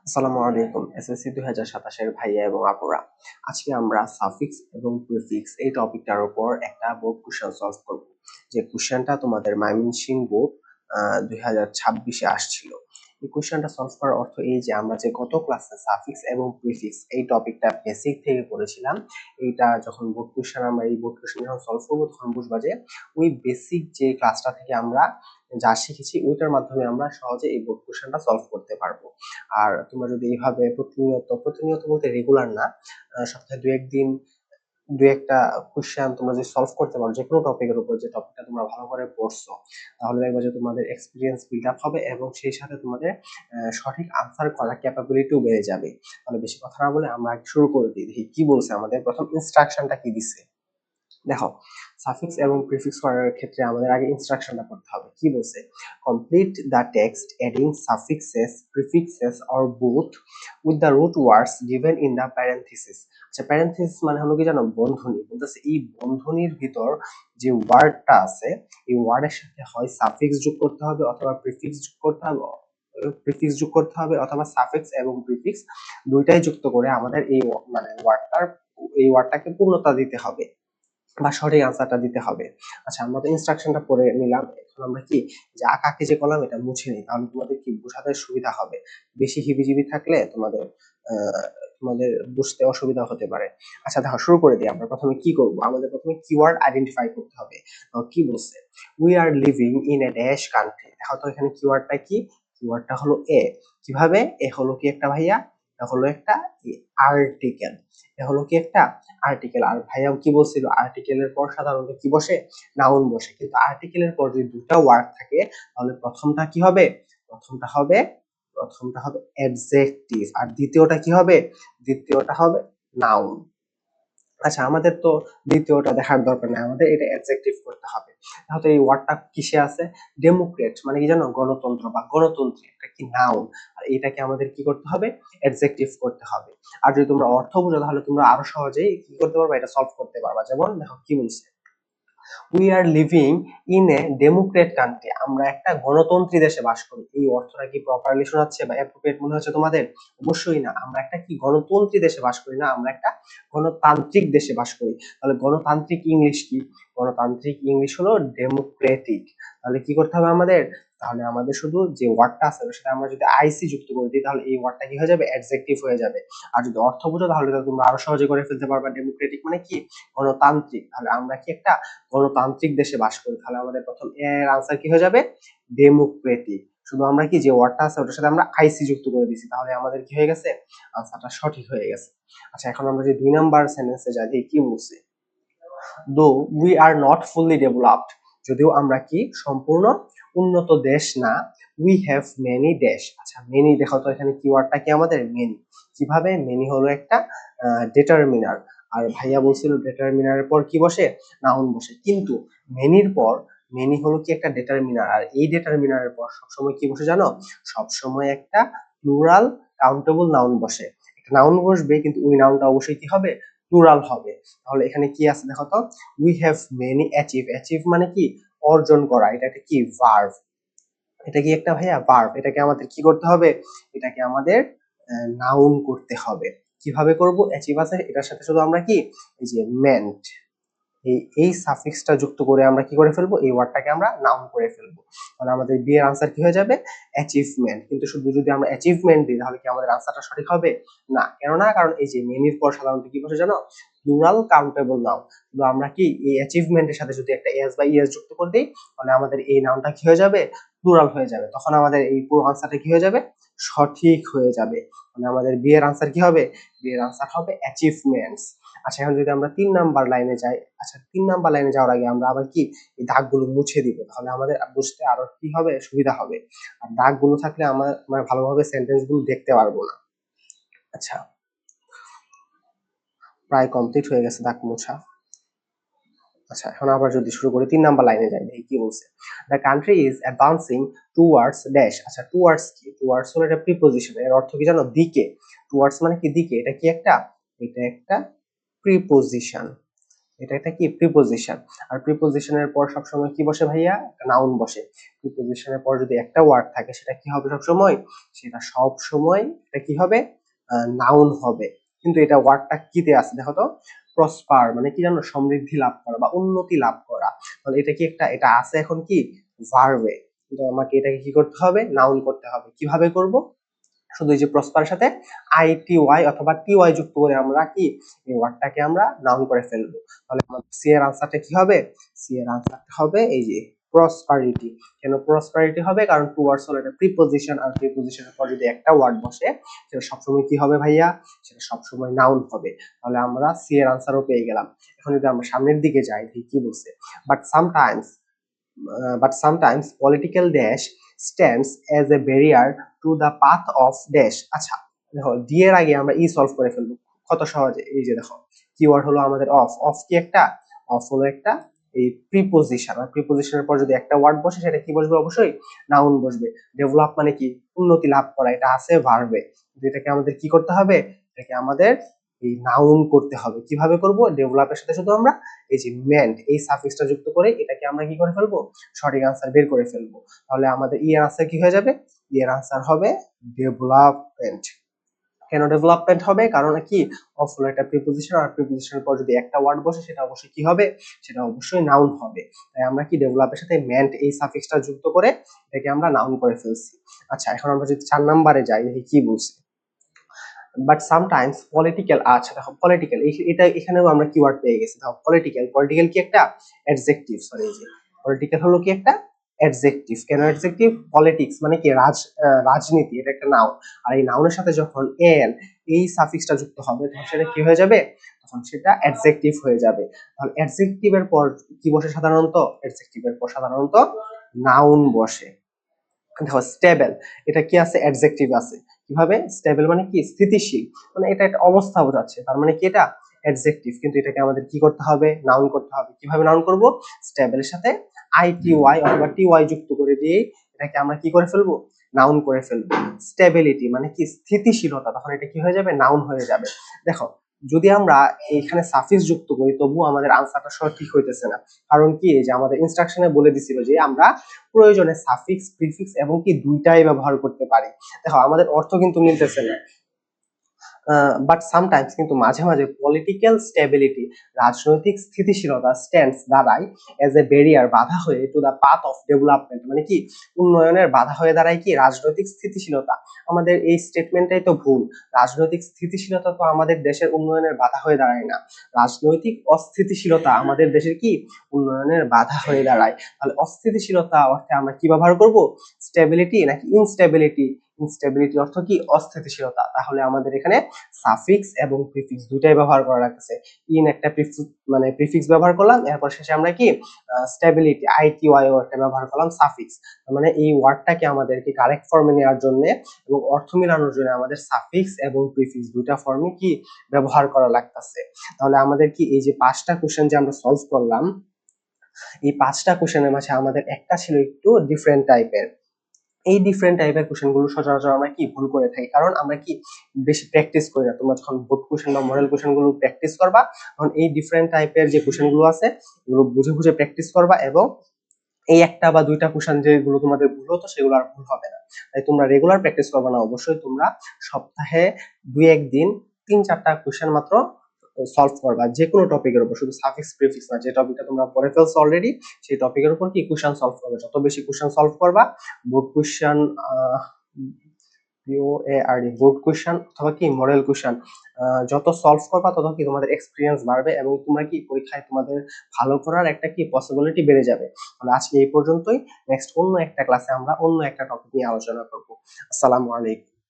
আসসালামু আলাইকুম। এসএসসি 2027 এর ভাইয়া এবং আপুরা, আজকে আমরা সাফিক্স এবং প্রিফিক্স এই টপিকটার উপর একটা বোর্ড কোশ্চেন সলভ করব। যে কোশ্চেনটা তোমাদের ময়মনসিংহ বোর্ড 2026-এ আসছিল। এই কোশ্চেনটা সলভ করার অর্থ এই যে আমরা যে গত ক্লাসে সাফিক্স এবং প্রিফিক্স এই টপিকটা বেসিক থেকে পড়েছিলাম, এইটা যখন বোর্ড কোশ্চেন আমরা এই বোর্ড কোশ্চেন যখন সলভ করবো তখন বুঝবা যে ওই বেসিক যে ক্লাসটা থেকে আমরা যা শিখেছি ওইটার মাধ্যমে আমরা সহজে এই বোর্ড কোশ্চেনটা সলভ করতে পারবো। আর তোমরা যদি এইভাবে প্রতিনিয়ত প্রতিনিয়ত বলতে রেগুলার না, সপ্তাহে দু একটা কোশ্চেন তোমরা যদি সলভ করতে পারো যে কোনো টপিকের উপর, যে টপিকটা তোমরা ভালো করে পড়ছো, তাহলে দেখবে যে তোমাদের এক্সপিরিয়েন্স বিল্ড আপ হবে এবং সেই সাথে তোমাদের সঠিক আনসার করার ক্যাপাবিলিটিও বেড়ে যাবে। তাহলে বেশি কথা না বলে আমরা শুরু করে দিই। দেখি কি বলছে, আমাদের প্রথম ইনস্ট্রাকশনটা কি দিছে। দেখো, সাফিক্স এবং প্রিফিক্স করার ক্ষেত্রে আমাদের আগে ইনস্ট্রাকশনটা পড়তে হবে। কি বলছে? Complete the text adding suffixes prefixes or both with the root words given in the parenthesis. আচ্ছা, প্যারেনথিসিস মানে হলো কি জানো? বন্ধনী। বলতেছে এই বন্ধনীর ভিতর যে ওয়ার্ডটা আছে এই ওয়ার্ডের সাথে হয় সাফিক্স যোগ করতে হবে অথবা প্রিফিক্স যোগ করতে হবে, অথবা সাফিক্স এবং প্রিফিক্স দুইটাই যুক্ত করে আমাদের এই মানে ওয়ার্ডটাকে পূর্ণতা দিতে হবে বা সঠিক আনসারটা দিতে হবে। আচ্ছা, আমরা তো ইনস্ট্রাকশনটা পড়ে নিলাম। এখন আমরা কি যে আঁকাকে যে কলাম এটা মুছে নিই, তাহলে তোমাদের কি বোঝাতে সুবিধা হবে। বেশি হিবিজিবি থাকলে আহ তোমাদের বুঝতে অসুবিধা হতে পারে। আচ্ছা দেখো, শুরু করে দিই। আমরা প্রথমে কি করব? আমাদের প্রথমে কিওয়ার্ড আইডেন্টিফাই করতে হবে। কি বলছে? We are living in a dash country. দেখো তো এখানে কিওয়ার্ডটা কি? কিওয়ার্ডটা হলো এ। কিভাবে? এ হলো কি একটা ভাইয়া? এটা হলো একটা আর্টিকেল। এ হলো কি একটা আর্টিকেল। আর ভাইয়া কি বলছিল? আর্টিকেলের পর সাধারণত কি বসে? নাউন বসে। কিন্তু আর্টিকেলের পর যদি দুটা ওয়ার্ড থাকে তাহলে প্রথমটা কি হবে? প্রথমটা হবে প্রথমটা হবে অ্যাডজেক্টিভ আর দ্বিতীয়টা কি হবে? দ্বিতীয়টা হবে নাউন। আচ্ছা, আমাদের তো দ্বিতীয়টা দেখার দরকার নেই, আমাদের এটা অ্যাডজেক্টিভ করতে হবে। তাহলে এই ওয়ার্ডটা কিসে আছে? ডেমোক্রেট মানে কি জানো? গণতন্ত্র বা গণতন্ত্রী, এটা কি নাউন। আর এটাকে আমাদের কি করতে হবে? অ্যাডজেক্টিভ করতে হবে। আর যদি তোমরা অর্থ বুঝো তাহলে তোমরা আরো সহজেই কি করতে পারবা? এটা সলভ করতে পারবা। যেমন দেখো কি বলছে, we are living in a Democrat country. আমরা একটা গণতন্ত্রী দেশে বাস করি। এই অর্থটা কি প্রপারলি শোনাচ্ছে বা অ্যাপ্রোপ্রিয়েট মনে হচ্ছে তোমাদের? অবশ্যই না। আমরা একটা কি গণতন্ত্রী দেশে বাস করি না, আমরা একটা গণতান্ত্রিক দেশে বাস করি। তাহলে গণতান্ত্রিক ইংলিশ কি? গণতান্ত্রিক ইংলিশ হলো ডেমোক্রেটিক। তাহলে কি করতে হবে আমাদের? তাহলে আমাদের শুধু যে ওয়ার্ডটা আছে সেটা আমরা যদি আইসি যুক্ত করে দিই তাহলে এই ওয়ার্ডটা কি হয়ে যাবে? অ্যাডজেক্টিভ হয়ে যাবে। আর যদি অর্থ বুঝো তাহলে তো তোমরা আরো সহজে করে ফেলতে পারবা। ডেমোক্রেটিক মানে কি? গণতান্ত্রিক। তাহলে আমরা কি একটা গণতান্ত্রিক দেশে বাস করি। তাহলে আমাদের প্রথম এর আনসার কি হয়ে যাবে? ডেমোক্রেটিক। শুধু আমরা কি যে ওয়ার্ডটা আছে ওটার সাথে আমরা আইসি যুক্ত করে দিয়েছি, তাহলে আমাদের কি হয়ে গেছে? আনসারটা সঠিক হয়ে গেছে। আচ্ছা, এখন আমরা যে 2 নাম্বার সেন্টেন্সে যাই, কি বলছি? Though we are not fully developed, যদিও আমরা কি সম্পূর্ণ উন্নত দেশ না, উই হ্যাভ মেনি দেশ। আচ্ছা, মেনি দেখো তো এখানে কিওয়ার্ডটা কি আমাদের? মেনি। কিভাবে? মেনি হলো একটা ডিটারমিনার। আর ভাইয়া বলছিল ডিটারমিনারের পর কি বসে? নাউন বসে। কিন্তু মেনির পর মেনি হলো কি একটা ডিটারমিনার, আর এই ডিটারমিনারের পর সবসময় কি বসে জানো? সবসময় একটা প্লুরাল কাউন্টেবল নাউন বসে। একটা নাউন বসবে কিন্তু ওই নাউনটা অবশ্যই কি হবে? প্লুরাল হবে। তাহলে এখানে কি আছে দেখো তো? We have many achieve. Achieve মানে কি? অর্জন করা। এটা একটা কি? ভার্ব। এটা কি একটা ভাইয়া? ভার্ব। এটাকে আমাদের কি করতে হবে? এটাকে আমাদের নাউন করতে হবে। কিভাবে করব? অ্যাচিভ আছে, এটার সাথে শুধু আমরা কি এই যে মেন্ট, এই সাফিক্সটা যুক্ত করে আমরা কি করে ফেলবো? এই ওয়ার্ডটাকে আমরা নাউন করে ফেলবো। তাহলে আমাদের বি এর আনসার কি হয়ে যাবে? অ্যাচিভমেন্ট। কিন্তু শুধু যদি আমরা অ্যাচিভমেন্ট দিই তাহলে কি আমাদের আনসারটা সঠিক হবে? না। কেন না? কারণ এই যে মেনির পর সাধারণত কি বসে জানো? Plural countable noun. কিন্তু আমরা কি এই অ্যাচিভমেন্টের সাথে যদি একটা এস বা ইএস যুক্ত করে দিই তাহলে আমাদের এই নাউনটা কি হয়ে যাবে? প্লুরাল হয়ে যাবে। তখন আমাদের এই পুরো আনসারটা কি হয়ে যাবে? সঠিক হয়ে যাবে। মানে আমাদের বি এর আনসার কি হবে? বি এর আনসার হবে অ্যাচিভমেন্টস। আচ্ছা, এখন যদি আমরা 3 নাম্বার লাইনে যাই। আচ্ছা, 3 নাম্বার লাইনে যাওয়ার আগে আমরা আবার কি এই দাগগুলো মুছে দিব, তাহলে আমাদের বুঝতে আরো কি হবে? সুবিধা হবে। আর দাগগুলো থাকলে আমরা ভালোভাবে সেন্টেন্স গুলো দেখতে পারবো না। আচ্ছা, প্রায় কমপ্লিট হয়ে গেছে দাগ মোছা। আচ্ছা, এখন আবার যদি শুরু করি 3 নাম্বার লাইনে যাই, দেখি কি বলছে। The country is advancing towards dash. আচ্ছা, টুয়ার্ডস কি? টুয়ার্ডস হলো একটা প্রিপোজিশন। এর অর্থ কি জানো? দিকে। টুয়ার্ডস মানে কি? দিকে। এটা কি একটা? এটা একটা প্রিপোজিশন। এটা একটা কি প্রিপোজিশন। আর প্রিপোজিশনের পর সবসময় কি বসে ভাইয়া? একটা নাউন বসে। প্রিপোজিশনের পর যদি একটা ওয়ার্ড থাকে সেটা কি হবে সবসময়? সেটা সবসময় এটা কি হবে? নাউন হবে। কিন্তু এটা ওয়ার্ডটা কিতে আছে দেখো তো? প্রসপার মানে কি জানো? সমৃদ্ধি লাভ করা বা উন্নতি লাভ করা। তাহলে এটা কি একটা, এটা আছে এখন কি ভার্বে, কিন্তু আমাকে এটাকে কি করতে হবে? নাউন করতে হবে। কিভাবে করব? শুধু এই যে প্রসপারের সাথে আইটি ওয়াই অথবা টি ওয়াই যুক্ত করে আমরা কি এই ওয়ার্ডটাকে আমরা নাউন করে ফেলবো। তাহলে আমাদের সি এর আনসারটা কি হবে? সি এর আনসারটা হবে এই যে প্রসপারিটি। কেন প্রসপারিটি হবে? কারণ টু ওয়ার্ডস হলো এটা প্রিপোজিশন, আর প্রিপোজিশনের পর যদি একটা ওয়ার্ড বসে সেটা সবসময় কি হবে ভাইয়া? সেটা সবসময় নাউন হবে। তাহলে আমরা সি এর আনসারও পেয়ে গেলাম। এখন যদি আমরা সামনের দিকে যাই দেখি কি বলছে। But sometimes political dash stands as a barrier to the path of dash। আচ্ছা দেখো, ডি এর আগে আমরা ই সলভ করে ফেলবো কত সহজে। এই যে দেখো, কিওয়ার্ড হলো আমাদের অফ। অফ কি একটা? অফ হলো একটা এই প্রিপোজিশন, আর প্রিপোজিশনের পর যদি একটা ওয়ার্ড বসে সেটা কি বসবে? অবশ্যই নাউন বসবে। ডেভেলপ মানে কি? উন্নতি লাভ করা, এটা আছে ভার্বে। এটাকে আমাদের কি করতে হবে? এটাকে আমাদের এই নাউন করতে হবে। কিভাবে করব? ডেভেলপের সাথে শুধু আমরা এই যে মেন্ট এই সাফিক্সটা যুক্ত করে এটাকে আমরা কি করে ফেলবো? সঠিক আনসার বের করে ফেলবো। তাহলে আমাদের ই এর আনসার কি হয়ে যাবে? ই এর আনসার হবে ডেভেলপমেন্ট। কেন ডেভেলপমেন্ট হবে? কারণ কি অফ হলো একটা প্রিপোজিশন, আর প্রিপোজিশনের পর যদি একটা ওয়ার্ড বসে সেটা অবশ্যই কি হবে? সেটা অবশ্যই নাউন হবে। তাই আমরা কি ডেভেলপের সাথে মেন্ট এই সাফিক্সটা যুক্ত করে এটাকে আমরা নাউন করে ফেলছি। আচ্ছা এখন আমরা যদি 4 নম্বরে যাই দেখি কি বলছে। বাট সামটাইমস পলিটিক্যাল, আচ্ছা দেখো পলিটিক্যাল এটা এখানেও আমরা কিওয়ার্ড পেয়ে গেছি। দেখো পলিটিক্যাল, পলিটিক্যাল কি একটা অ্যাডজেক্টিভ, সরি এই যে পলিটিক্যাল হলো কি একটা অ্যাডজেক্টিভ। কেন অ্যাডজেক্টিভ? পলিটিক্স মানে কি রাজনীতি, এটা একটা নাউন। আর এই নাউনের সাথে যখন এন এই সাফিক্সটা যুক্ত হবে তখন সেটা কি হয়ে যাবে? তখন সেটা অ্যাডজেক্টিভ হয়ে যাবে। তাহলে অ্যাডজেক্টিভের পর কি বসে সাধারণত? অ্যাডজেক্টিভের পর সাধারণত নাউন বসে। দেখো স্টেবল, এটা কি আছে? অ্যাডজেক্টিভ আছে। কিভাবে? স্টেবল মানে কি? স্থিতিশীল, মানে এটা একটা অবস্থা বোঝাচ্ছে। তার মানে কি এটা অ্যাডজেক্টিভ, কিন্তু এটাকে আমাদের কি করতে হবে? নাউন করতে হবে। কিভাবে নাউন করব? স্টেবলের সাথে আইটি ওয়াই অথবা টি ওয়াই যুক্ত করে দিয়ে এটাকে আমরা কি করে ফেলবো? নাউন করে ফেলবো। স্টেবিলিটি মানে কি? স্থিতিশীলতা, তখন এটা কি হয়ে যাবে? নাউন হয়ে যাবে। দেখো যদি আমরা এখানে সাফিক্স যুক্ত করি তবুও আমাদের আনসারটা সঠিক হইতেছে না। কারণ কি? এই যে আমাদের ইনস্ট্রাকশনে বলে দিছিল যে আমরা প্রয়োজনে সাফিক্স প্রিফিক্স এবং কি দুইটাই ব্যবহার করতে পারি। দেখো আমাদের অর্থ কিন্তু মিলতেছে না। বাট সামটাইমস, কিন্তু মাঝে মাঝে পলিটিক্যাল স্টেবিলিটি রাজনৈতিক স্থিতিশীলতা স্ট্যান্ডস দাঁড়ায় এজ এ ব্যারিয়ার বাধা হয়ে to the path of development, মানে কি উন্নয়নের বাধা হয়ে দাঁড়ায় কি রাজনৈতিক স্থিতিশীলতা। আমাদের এই স্টেটমেন্টটাই তো ভুল। রাজনৈতিক স্থিতিশীলতা তো আমাদের দেশের উন্নয়নের বাধা হয়ে দাঁড়ায় না। রাজনৈতিক অস্থিতিশীলতা আমাদের দেশের কি উন্নয়নের বাধা হয়ে দাঁড়ায়। তাহলে অস্থিতিশীলতা অর্থে আমরা কি ব্যবহার করব? স্টেবিলিটি নাকি ইনস্টেবিলিটি? ইনস্টেবিলিটি অর্থ কি? অস্থিতিশীলতা। তাহলে আমাদের এখানে সাফিক্স এবং প্রিফিক্স দুইটাই ব্যবহার করা লাগতেছে। ইন একটা মানে প্রিফিক্স ব্যবহার করলাম, এরপর শেষে আমরা কি স্টেবিলিটি আইটি ওয়াই একটা ব্যবহার করলাম সাফিক্স। মানে এই ওয়ার্ডটাকে আমাদেরকে কারেক্ট ফর্মে নেওয়ার জন্য এবং অর্থ মিলানোর জন্য আমাদের সাফিক্স এবং প্রিফিক্স দুইটা ফর্মে কি ব্যবহার করা লাগতেছে। তাহলে আমাদের কি এই যে 5টা কোশ্চেন যে আমরা সলভ করলাম, এই 5টা কোশ্চেনের মাঝে আমাদের একটা ছিল একটু ডিফারেন্ট টাইপের। এই ডিফারেন্ট টাইপের কোশ্চেন গুলো সচরাচর আমরা কি ভুল করে থাকি, কারণ আমরা কি বেশি প্র্যাকটিস করি না। তোমরা যখন বোর্ড কোশ্চেন বা মডেল কোশ্চেন গুলো প্র্যাকটিস করবা তখন এই ডিফারেন্ট টাইপের যে কোশ্চেন গুলো আছে এগুলো বুঝে বুঝে প্র্যাকটিস করবা, এবং এই একটা বা দুইটা কোশ্চেন যেগুলো তোমাদের ভুল হতো সেগুলো আর ভুল হবে না। তাই তোমরা রেগুলার প্র্যাকটিস করবে না, অবশ্যই তোমরা সপ্তাহে 2-1 দিন 3-4টা কোশ্চেন মাত্র সলভ করবা যে কোনো টপিকের উপর, শুধু সাফিক্স প্রিফিক্স না, যে টপিকটা তোমরা পড়ে ফেলছো অলরেডি সেই টপিকের উপর কি কোশ্চেন সলভ করবে। যত বেশি কোশ্চেন সলভ করবা, বোর্ড কোশ্চেন পিওএআরডি বোর্ড কোশ্চেন অথবা কি মডেল কোশ্চেন যত সলভ করবা তত কি তোমাদের এক্সপিরিয়েন্স বাড়বে এবং তোমরা কি পরীক্ষায় তোমাদের ভালো করার একটা কি পসিবিলিটি বেড়ে যাবে। তাহলে আজকে এই পর্যন্তই। নেক্সট অন্য একটা ক্লাসে আমরা অন্য একটা টপিক নিয়ে আলোচনা করব। আসসালামু আলাইকুম।